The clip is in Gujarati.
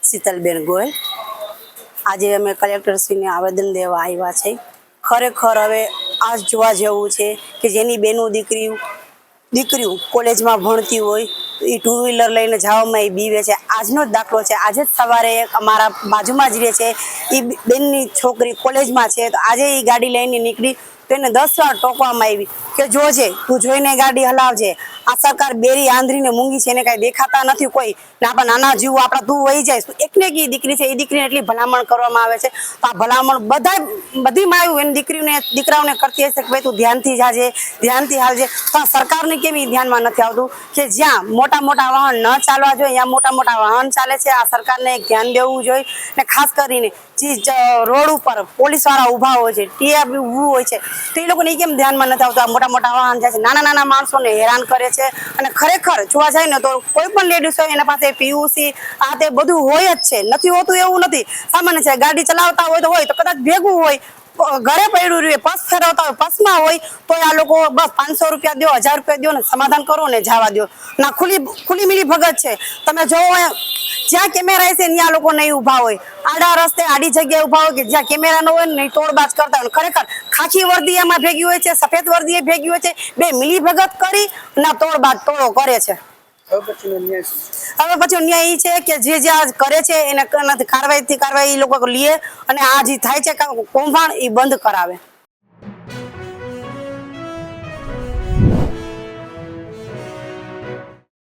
શીતલબેન ગોયલ। આજે અમે કલેક્ટરશ્રીને આવેદન દેવા આવ્યા છે। ખરેખર હવે આજ જોવા જેવું છે કે જેની બેનું દીકરીઓ કોલેજમાં ભણતી હોય એ ટુ વ્હીલર લઈને જવામાં એ બીવે છે। આજનો જ દાખલો છે। આજે જ સવારે અમારા બાજુમાં જ રહે છે એ બેનની છોકરી કોલેજમાં છે, તો આજે એ ગાડી લઈને નીકળી તો એને 10 વાર ટોકવામાં આવી કે જોજે, તું જોઈને ગાડી હલાવજે। આ સરકાર બેરી આંધળીને મૂંગી છે, એને કાંઈ દેખાતા નથી કોઈ ને આપણા નાના જીવ આપણા તું વહી જાય। એકને એક દીકરી છે, એ દીકરીને એટલી ભલામણ કરવામાં આવે છે, તો આ ભલામણ બધી માયું એની દીકરાઓને કરતી હશે કે ભાઈ તું ધ્યાનથી જાજે, ધ્યાનથી હાલજે, તો આ સરકારને કેમ એ ધ્યાનમાં નથી આવતું કે જ્યાં મોટા મોટા વાહન ન ચાલવા જોઈએ ત્યાં મોટા મોટા વાહન ચાલે છે। આ સરકારને એક ધ્યાન દેવું જોઈએ ને ખાસ કરીને જે રોડ ઉપર પોલીસવાળા ઊભા હોય છે, ટીઆર ઊભું હોય છે, તો એ લોકોને કેમ ધ્યાનમાં નથી આવતું? આ મોટા મોટા વાહન જાય છે, નાના નાના માણસોને હેરાન કરે છે। અને ખરેખર જોવા જાય ને તો કોઈ પણ લેડીઝ હોય એના પાસે પીયુસી આ તે બધું હોય જ છે, નથી હોતું એવું નથી, સામાન્ય છે। ગાડી ચલાવતા હોય તો કદાચ ભેગું હોય, ઘરે પડ્યું રહે, પર્સ ફેરવતા હોય, પર્સમાં હોય તો આ લોકો બસ 500 રૂપિયા દો, 1000 રૂપિયા દો ને સમાધાન કરો ને જવા દો ના। ખુલ્લી મિલી ભગત છે। તમે જોવો જ્યાં કેમેરા છે ત્યાં લોકો નહીં ઊભા હોય, આડા રસ્તે આડી જગ્યાએ ઊભા હોય કે જ્યાં કેમેરા ન હોય ને તોડબાજ કરતા હોય। ખરેખર ખાખી વર્દી એમાં ભેગી હોય છે, સફેદ વર્દી એ ભેગી હોય છે, બે મિલી ભગત કરી ના તોડો કરે છે। હવે પછી ન્યાય એ છે કે જે કરે છે એને કાર્યવાહી એ લોકો લે અને આ જે થાય છે કૌભાંડ એ બંધ કરાવે।